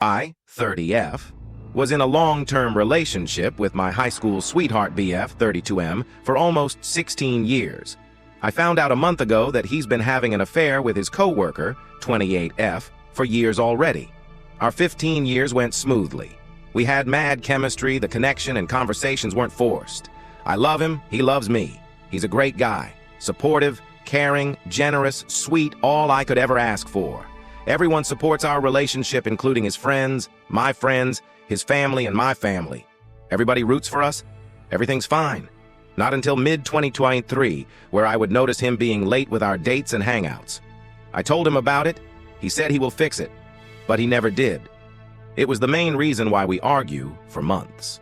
I, 30F, was in a long-term relationship with my high school sweetheart BF, 32M, for almost 16 years. I found out a month ago that he's been having an affair with his coworker, 28F, for years already. Our 15 years went smoothly. We had mad chemistry, the connection and conversations weren't forced. I love him, he loves me. He's a great guy, supportive, caring, generous, sweet, all I could ever ask for. Everyone supports our relationship, including his friends, my friends, his family, and my family. Everybody roots for us. Everything's fine. Not until mid-2023, where I would notice him being late with our dates and hangouts. I told him about it. He said he will fix it, but he never did. It was the main reason why we argue for months.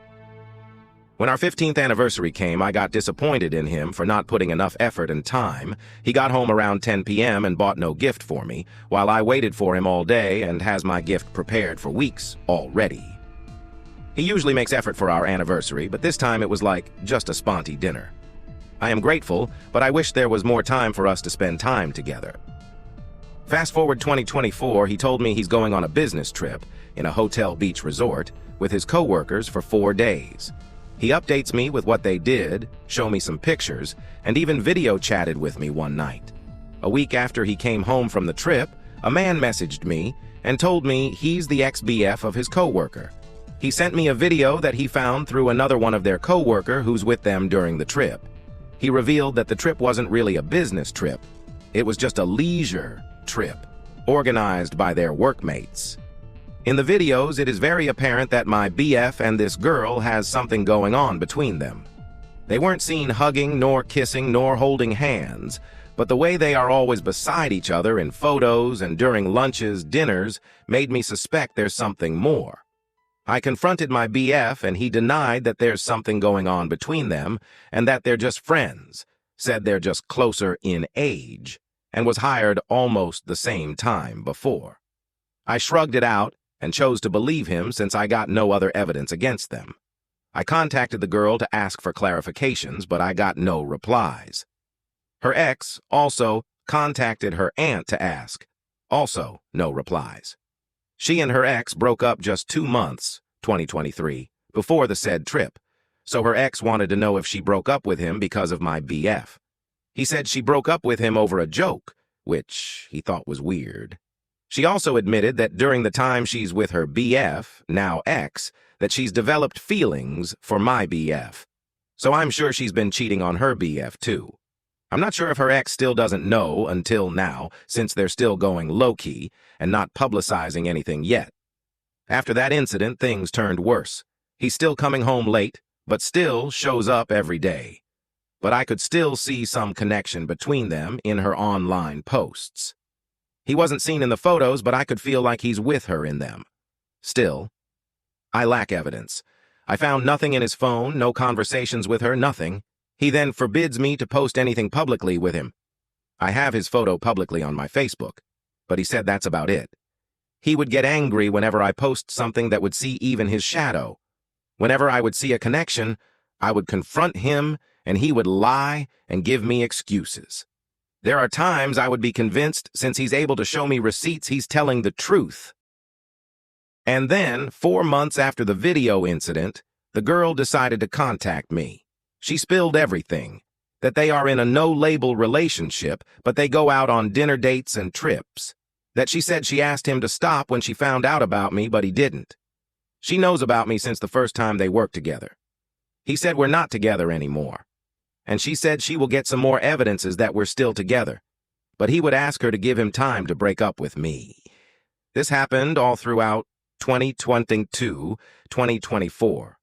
When our 15th anniversary came, I got disappointed in him for not putting enough effort and time. He got home around 10 p.m. and bought no gift for me, while I waited for him all day and has my gift prepared for weeks already. He usually makes effort for our anniversary, but this time it was like just a sponty dinner. I am grateful, but I wish there was more time for us to spend time together. Fast forward 2024, he told me he's going on a business trip in a hotel beach resort with his coworkers for 4 days. He updates me with what they did, show me some pictures, and even video chatted with me one night. A week after he came home from the trip, a man messaged me and told me he's the ex-BF of his coworker. He sent me a video that he found through another one of their coworker who's with them during the trip. He revealed that the trip wasn't really a business trip. It was just a leisure trip, organized by their workmates. In the videos, it is very apparent that my BF and this girl has something going on between them. They weren't seen hugging, nor kissing, nor holding hands, but the way they are always beside each other in photos and during lunches, dinners, made me suspect there's something more. I confronted my BF and he denied that there's something going on between them and that they're just friends, said they're just closer in age, and was hired almost the same time before. I shrugged it out and chose to believe him since I got no other evidence against them. I contacted the girl to ask for clarifications, but I got no replies. Her ex also contacted her aunt to ask. Also, no replies. She and her ex broke up just 2 months, 2023, before the said trip, so her ex wanted to know if she broke up with him because of my BF. He said she broke up with him over a joke, which he thought was weird. She also admitted that during the time she's with her BF, now ex, that she's developed feelings for my BF. So I'm sure she's been cheating on her BF too. I'm not sure if her ex still doesn't know until now, since they're still going low-key and not publicizing anything yet. After that incident, things turned worse. He's still coming home late, but still shows up every day. But I could still see some connection between them in her online posts. He wasn't seen in the photos, but I could feel like he's with her in them. Still, I lack evidence. I found nothing in his phone, no conversations with her, nothing. He then forbids me to post anything publicly with him. I have his photo publicly on my Facebook, but he said that's about it. He would get angry whenever I post something that would see even his shadow. Whenever I would see a connection, I would confront him, and he would lie and give me excuses. There are times I would be convinced, since he's able to show me receipts, he's telling the truth. And then, 4 months after the video incident, the girl decided to contact me. She spilled everything, that they are in a no-label relationship, but they go out on dinner dates and trips. That she said she asked him to stop when she found out about me, but he didn't. She knows about me since the first time they worked together. He said we're not together anymore. And she said she will get some more evidences that we're still together, but he would ask her to give him time to break up with me. This happened all throughout 2022, 2024,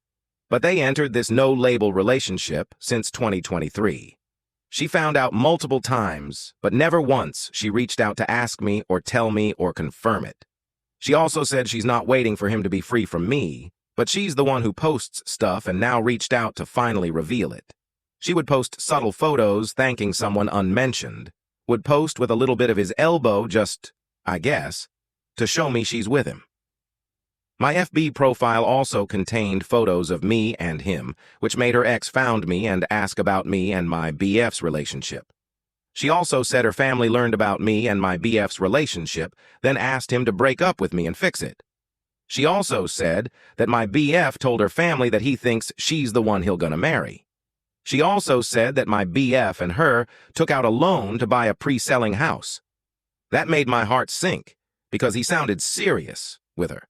but they entered this no-label relationship since 2023. She found out multiple times, but never once she reached out to ask me or tell me or confirm it. She also said she's not waiting for him to be free from me, but she's the one who posts stuff and now reached out to finally reveal it. She would post subtle photos thanking someone unmentioned, would post with a little bit of his elbow just, I guess, to show me she's with him. My FB profile also contained photos of me and him, which made her ex found me and ask about me and my BF's relationship. She also said her family learned about me and my BF's relationship, then asked him to break up with me and fix it. She also said that my BF told her family that he thinks she's the one he'll gonna marry. She also said that my BF and her took out a loan to buy a pre-selling house. That made my heart sink because he sounded serious with her.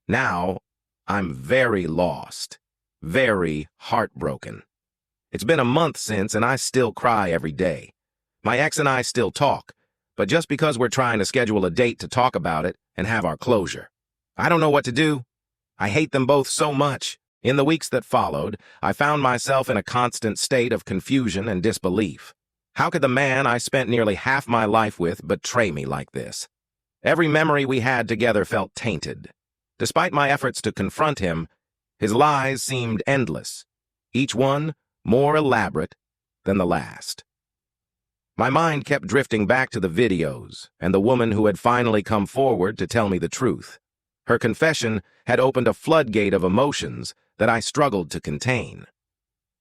Now, I'm very lost, very heartbroken. It's been a month since and I still cry every day. My ex and I still talk, but just because we're trying to schedule a date to talk about it and have our closure. I don't know what to do. I hate them both so much. In the weeks that followed, I found myself in a constant state of confusion and disbelief. How could the man I spent nearly half my life with betray me like this? Every memory we had together felt tainted. Despite my efforts to confront him, his lies seemed endless, each one more elaborate than the last. My mind kept drifting back to the videos and the woman who had finally come forward to tell me the truth. Her confession had opened a floodgate of emotions that I struggled to contain.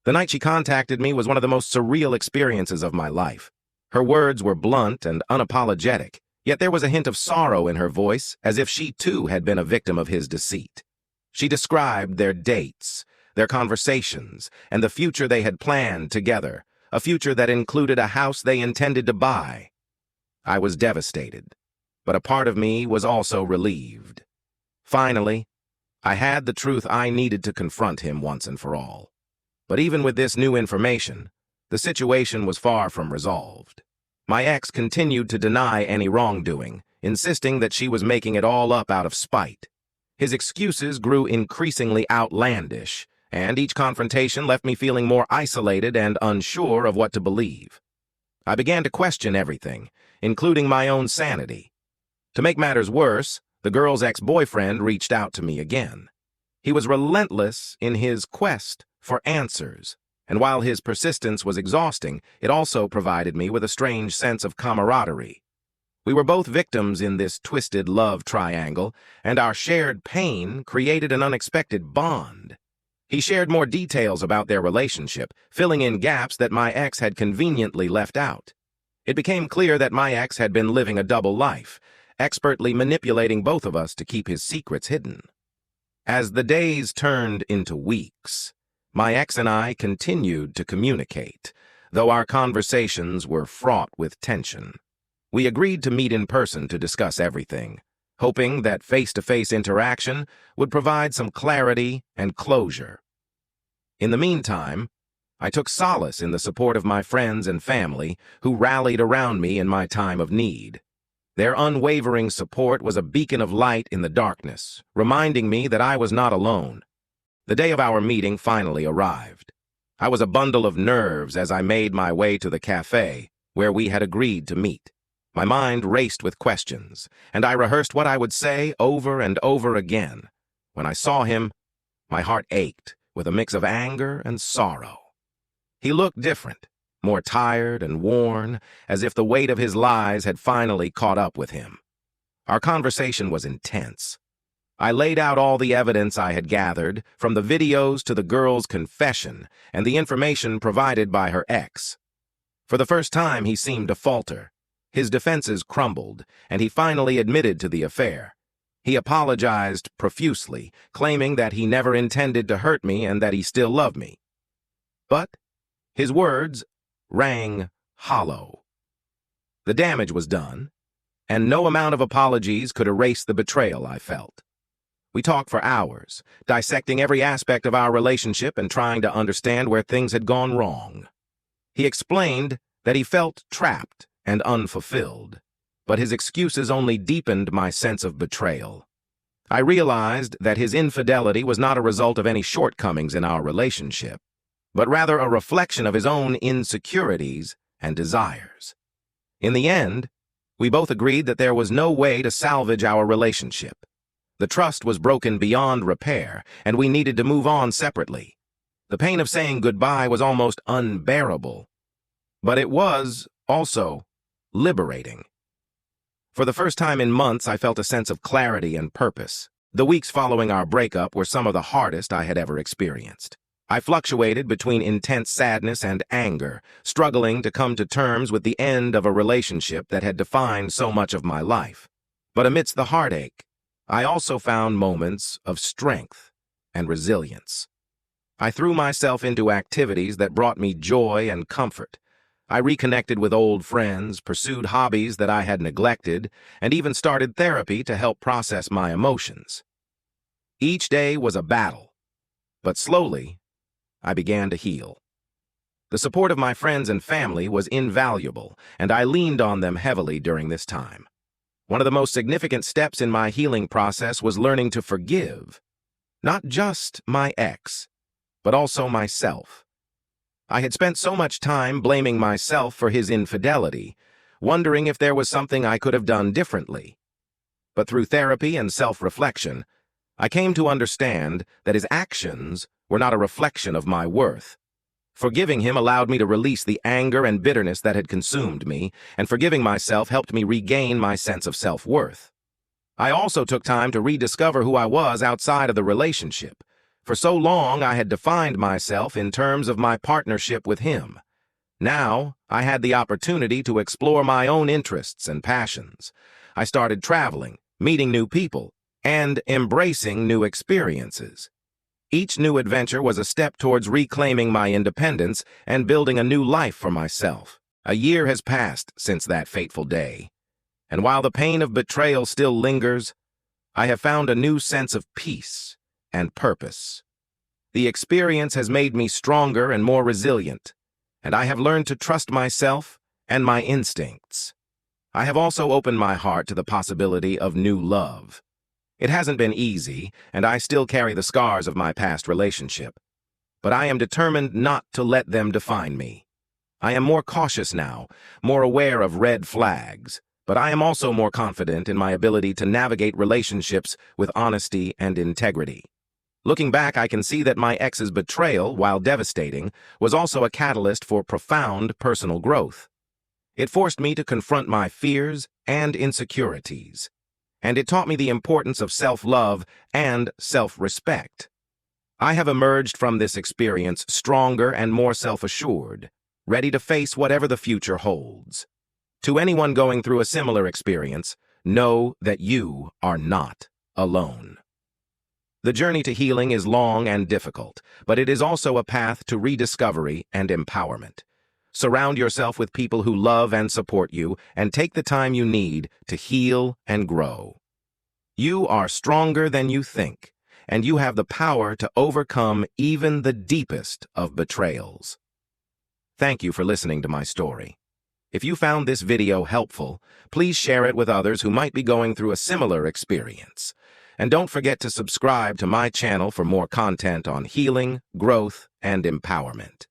The night she contacted me was one of the most surreal experiences of my life. Her words were blunt and unapologetic, yet there was a hint of sorrow in her voice, as if she too had been a victim of his deceit. She described their dates, their conversations, and the future they had planned together, a future that included a house they intended to buy. I was devastated, but a part of me was also relieved. Finally, I had the truth I needed to confront him once and for all. But even with this new information, the situation was far from resolved. My ex continued to deny any wrongdoing, insisting that she was making it all up out of spite. His excuses grew increasingly outlandish, and each confrontation left me feeling more isolated and unsure of what to believe. I began to question everything, including my own sanity. To make matters worse, the girl's ex-boyfriend reached out to me again. He was relentless in his quest for answers, and while his persistence was exhausting, it also provided me with a strange sense of camaraderie. We were both victims in this twisted love triangle, and our shared pain created an unexpected bond. He shared more details about their relationship, filling in gaps that my ex had conveniently left out. It became clear that my ex had been living a double life, expertly manipulating both of us to keep his secrets hidden. As the days turned into weeks, my ex and I continued to communicate, though our conversations were fraught with tension. We agreed to meet in person to discuss everything, hoping that face-to-face interaction would provide some clarity and closure. In the meantime, I took solace in the support of my friends and family who rallied around me in my time of need. Their unwavering support was a beacon of light in the darkness, reminding me that I was not alone. The day of our meeting finally arrived. I was a bundle of nerves as I made my way to the cafe where we had agreed to meet. My mind raced with questions, and I rehearsed what I would say over and over again. When I saw him, my heart ached with a mix of anger and sorrow. He looked different, more tired and worn, as if the weight of his lies had finally caught up with him. Our conversation was intense. I laid out all the evidence I had gathered, from the videos to the girl's confession and the information provided by her ex. For the first time, he seemed to falter. His defenses crumbled, and he finally admitted to the affair. He apologized profusely, claiming that he never intended to hurt me and that he still loved me. But his words rang hollow. The damage was done, and no amount of apologies could erase the betrayal I felt. We talked for hours, dissecting every aspect of our relationship and trying to understand where things had gone wrong. He explained that he felt trapped and unfulfilled, but his excuses only deepened my sense of betrayal. I realized that his infidelity was not a result of any shortcomings in our relationship, but rather a reflection of his own insecurities and desires. In the end, we both agreed that there was no way to salvage our relationship. The trust was broken beyond repair, and we needed to move on separately. The pain of saying goodbye was almost unbearable, but it was also liberating. For the first time in months, I felt a sense of clarity and purpose. The weeks following our breakup were some of the hardest I had ever experienced. I fluctuated between intense sadness and anger, struggling to come to terms with the end of a relationship that had defined so much of my life. But amidst the heartache, I also found moments of strength and resilience. I threw myself into activities that brought me joy and comfort. I reconnected with old friends, pursued hobbies that I had neglected, and even started therapy to help process my emotions. Each day was a battle, but slowly, I began to heal. The support of my friends and family was invaluable, and I leaned on them heavily during this time. One of the most significant steps in my healing process was learning to forgive, not just my ex, but also myself. I had spent so much time blaming myself for his infidelity, wondering if there was something I could have done differently. But through therapy and self-reflection, I came to understand that his actions were not a reflection of my worth. Forgiving him allowed me to release the anger and bitterness that had consumed me, and forgiving myself helped me regain my sense of self-worth. I also took time to rediscover who I was outside of the relationship. For so long, I had defined myself in terms of my partnership with him. Now, I had the opportunity to explore my own interests and passions. I started traveling, meeting new people, and embracing new experiences. Each new adventure was a step towards reclaiming my independence and building a new life for myself. A year has passed since that fateful day, and while the pain of betrayal still lingers, I have found a new sense of peace and purpose. The experience has made me stronger and more resilient, and I have learned to trust myself and my instincts. I have also opened my heart to the possibility of new love. It hasn't been easy, and I still carry the scars of my past relationship, but I am determined not to let them define me. I am more cautious now, more aware of red flags, but I am also more confident in my ability to navigate relationships with honesty and integrity. Looking back, I can see that my ex's betrayal, while devastating, was also a catalyst for profound personal growth. It forced me to confront my fears and insecurities, and it taught me the importance of self-love and self-respect. I have emerged from this experience stronger and more self-assured, ready to face whatever the future holds. To anyone going through a similar experience, know that you are not alone. The journey to healing is long and difficult, but it is also a path to rediscovery and empowerment. Surround yourself with people who love and support you, and take the time you need to heal and grow. You are stronger than you think, and you have the power to overcome even the deepest of betrayals. Thank you for listening to my story. If you found this video helpful, please share it with others who might be going through a similar experience. And don't forget to subscribe to my channel for more content on healing, growth, and empowerment.